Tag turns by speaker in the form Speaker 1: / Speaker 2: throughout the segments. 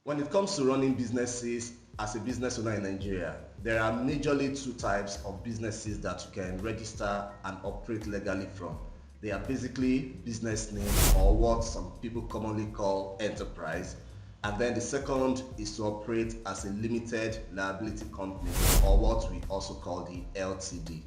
Speaker 1: When it comes to running businesses as a business owner in Nigeria, there are majorly two types of businesses that you can register and operate legally from. They are basically business name, or what some people commonly call enterprise. And then the second is to operate as a limited liability company, or what we also call the LTD.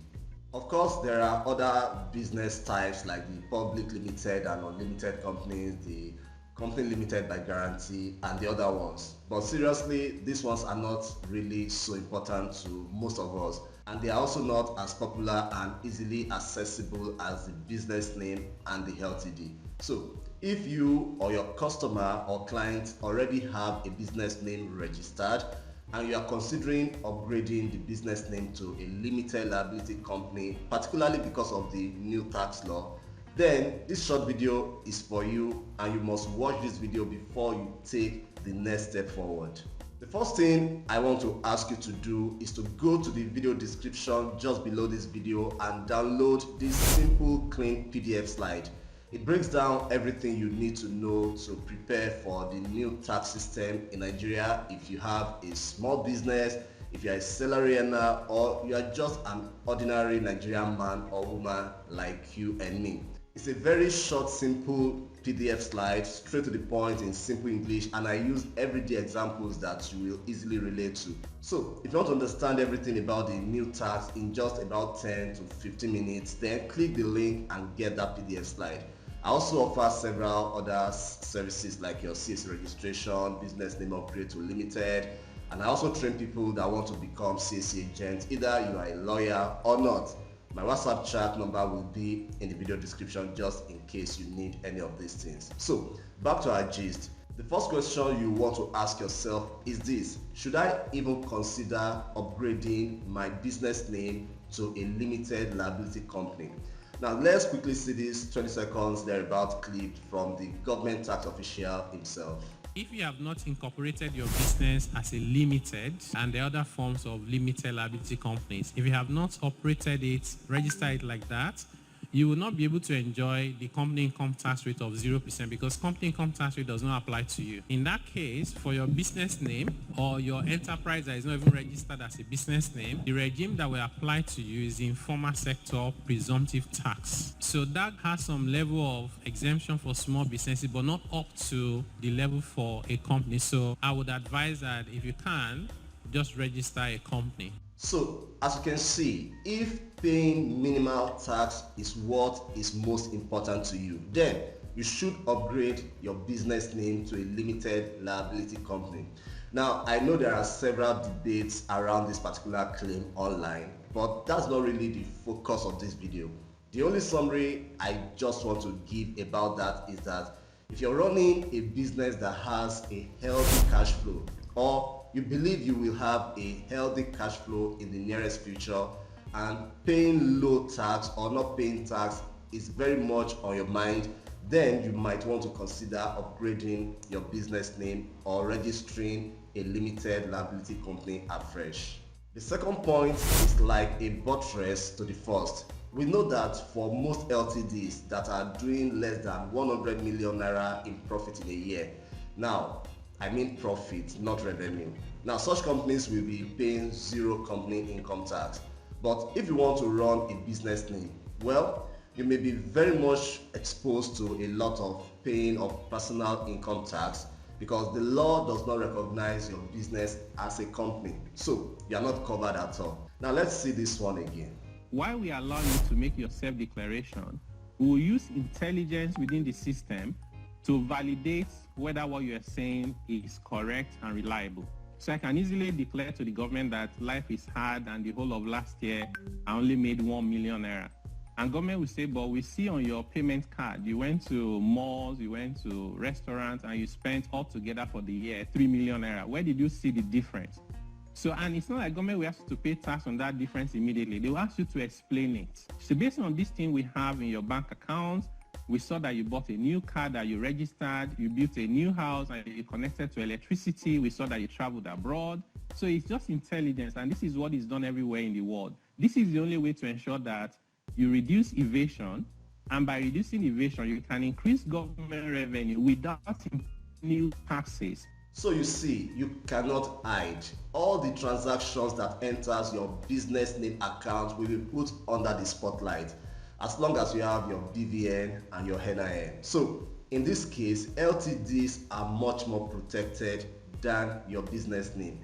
Speaker 1: Of course, there are other business types like the public limited and unlimited companies, the company limited by guarantee, and the other ones. But seriously, these ones are not really so important to most of us, and they are also not as popular and easily accessible as the business name and the LTD. So if you or your customer or client already have a business name registered and you are considering upgrading the business name to a limited liability company, particularly because of the new tax law, then this short video is for you, and you must watch this video before you take the next step forward. The first thing I want to ask you to do is to go to the video description just below this video and download this simple, clean PDF slide. It breaks down everything you need to know to prepare for the new tax system in Nigeria if you have a small business, if you are a salary earner, or you are just an ordinary Nigerian man or woman like you and me. It's a very short, simple PDF slide, straight to the point in simple English, and I use everyday examples that you will easily relate to. So if you want to understand everything about the new tax in just about 10 to 15 minutes, then click the link and get that PDF slide. I also offer several other services like your CAC registration, business name upgrade to limited, and I also train people that want to become CAC agents, either you are a lawyer or not. My WhatsApp chat number will be in the video description just in case you need any of these things. So back to our gist. The first question you want to ask yourself is this: should I even consider upgrading my business name to a limited liability company? Now let's quickly see this 20 seconds thereabout clip from the government tax official himself.
Speaker 2: If you have not incorporated your business as a limited and the other forms of limited liability companies, if you have not operated it, registered it like that, you will not be able to enjoy the company income tax rate of 0% because company income tax rate does not apply to you. In that case, for your business name or your enterprise that is not even registered as a business name, the regime that will apply to you is the informal sector presumptive tax. So that has some level of exemption for small businesses, but not up to the level for a company. So I would advise that if you can, just register a company.
Speaker 1: So, as you can see, if paying minimal tax is what is most important to you, then you should upgrade your business name to a limited liability company. Now, I know there are several debates around this particular claim online, but that's not really the focus of this video. The only summary I just want to give about that is that if you're running a business that has a healthy cash flow, or you believe you will have a healthy cash flow in the nearest future, and paying low tax or not paying tax is very much on your mind, then you might want to consider upgrading your business name or registering a limited liability company afresh. The second point is like a buttress to the first. We know that for most LTDs that are doing less than 100 million naira in profit in a year, now I mean profit, not revenue. Now such companies will be paying zero company income tax. But if you want to run a business name, well, you may be very much exposed to a lot of paying of personal income tax because the law does not recognize your business as a company. So you are not covered at all. Now let's see this one again.
Speaker 3: While we allow you to make your self-declaration, we will use intelligence within the system to validate whether what you are saying is correct and reliable. So I can easily declare to the government that life is hard and the whole of last year I only made 1 million naira. And government will say, but we see on your payment card, you went to malls, you went to restaurants, and you spent altogether for the year 3 million naira. Where did you see the difference? So, and it's not like government will ask you to pay tax on that difference immediately. They will ask you to explain it. So based on this thing we have in your bank account, we saw that you bought a new car, that you registered, you built a new house, and you connected to electricity. We saw that you traveled abroad. So it's just intelligence, and this is what is done everywhere in the world. This is the only way to ensure that you reduce evasion, and by reducing evasion, you can increase government revenue without new taxes.
Speaker 1: So you see, you cannot hide. All the transactions that enters your business name account will be put under the spotlight as long as you have your BVN and your NIN. So in this case, LTDs are much more protected than your business name.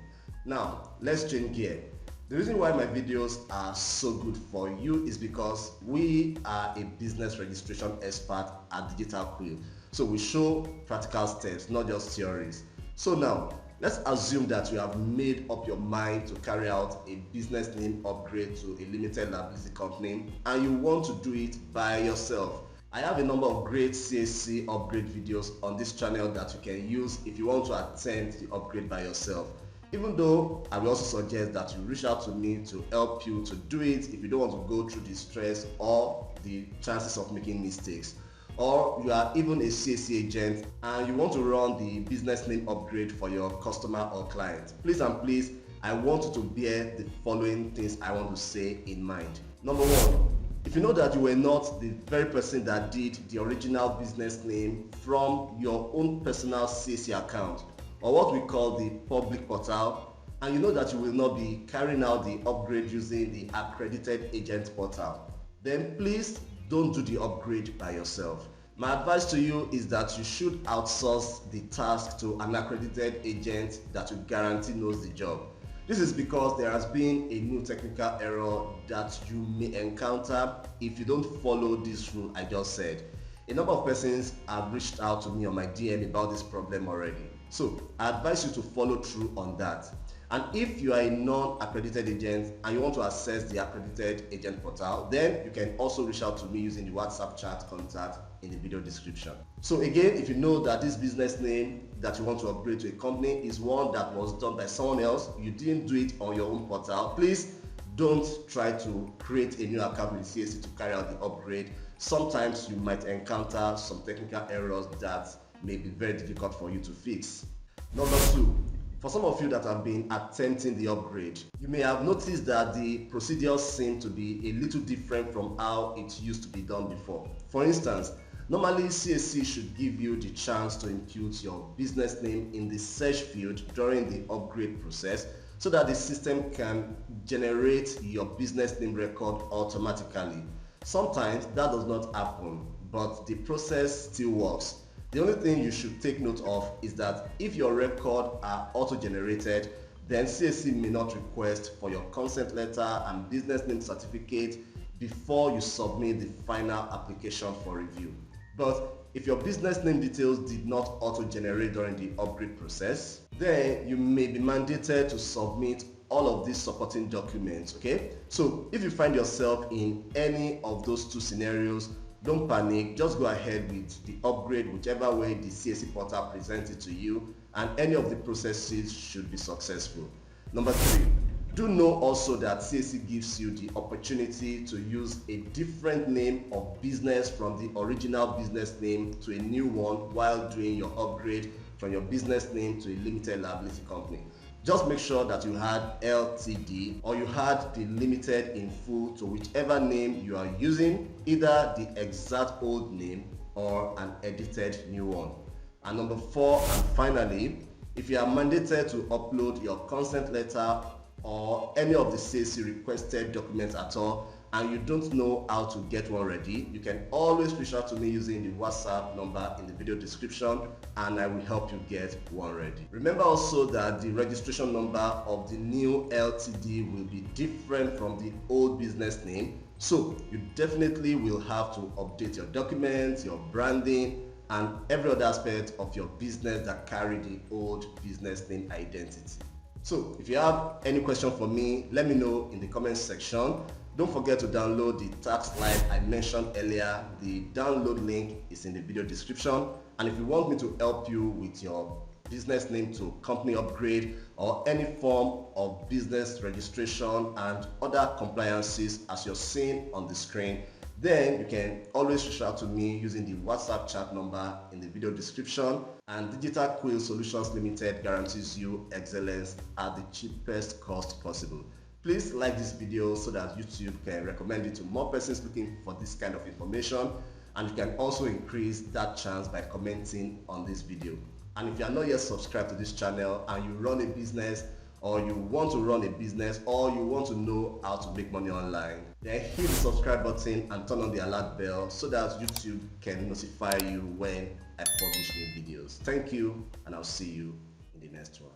Speaker 1: Now, let's change gear. The reason why my videos are so good for you is because we are a business registration expert at Digital Quill. So we show practical steps, not just theories. So now, let's assume that you have made up your mind to carry out a business name upgrade to a limited liability company and you want to do it by yourself. I have a number of great CAC upgrade videos on this channel that you can use if you want to attempt the upgrade by yourself. Even though I will also suggest that you reach out to me to help you to do it if you don't want to go through the stress or the chances of making mistakes. Or you are even a CAC agent and you want to run the business name upgrade for your customer or client. Please and please, I want you to bear the following things I want to say in mind. Number one, if you know that you were not the very person that did the original business name from your own personal CAC account or what we call the public portal, and you know that you will not be carrying out the upgrade using the accredited agent portal, then please don't do the upgrade by yourself. My advice to you is that you should outsource the task to an accredited agent that you guarantee knows the job. This is because there has been a new technical error that you may encounter if you don't follow this rule I just said. A number of persons have reached out to me on my DM about this problem already. So I advise you to follow through on that. And if you are a non-accredited agent and you want to access the accredited agent portal, then you can also reach out to me using the WhatsApp chat contact in the video description. So again, if you know that this business name that you want to upgrade to a company is one that was done by someone else, you didn't do it on your own portal, please don't try to create a new account with CAC to carry out the upgrade. Sometimes you might encounter some technical errors that may be very difficult for you to fix. Number two, for some of you that have been attempting the upgrade, you may have noticed that the procedures seem to be a little different from how it used to be done before. For instance, normally CAC should give you the chance to input your business name in the search field during the upgrade process so that the system can generate your business name record automatically. Sometimes that does not happen, but the process still works. The only thing you should take note of is that if your records are auto-generated, then CAC may not request for your consent letter and business name certificate before you submit the final application for review. But if your business name details did not auto-generate during the upgrade process, then you may be mandated to submit all of these supporting documents, okay? So if you find yourself in any of those two scenarios, don't panic, just go ahead with the upgrade whichever way the CAC portal presents it to you, and any of the processes should be successful. Number three, do know also that CAC gives you the opportunity to use a different name of business from the original business name to a new one while doing your upgrade from your business name to a limited liability company. Just make sure that you had LTD or you had the limited in full to whichever name you are using, either the exact old name or an edited new one. And number four, and finally, if you are mandated to upload your consent letter or any of the CAC requested documents at all and you don't know how to get one ready, you can always reach out to me using the WhatsApp number in the video description and I will help you get one ready. Remember also that the registration number of the new LTD will be different from the old business name, so you definitely will have to update your documents, your branding, and every other aspect of your business that carry the old business name identity. So if you have any question for me, let me know in the comments section. Don't forget to download the tax slide I mentioned earlier. The download link is in the video description. And if you want me to help you with your business name to company upgrade or any form of business registration and other compliances as you're seeing on the screen, then you can always reach out to me using the WhatsApp chat number in the video description. And Digital Quill Solutions Limited guarantees you excellence at the cheapest cost possible. Please like this video so that YouTube can recommend it to more persons looking for this kind of information, and you can also increase that chance by commenting on this video. And if you are not yet subscribed to this channel and you run a business, or you want to run a business, or you want to know how to make money online, then hit the subscribe button and turn on the alert bell so that YouTube can notify you when I publish new videos. Thank you, and I'll see you in the next one.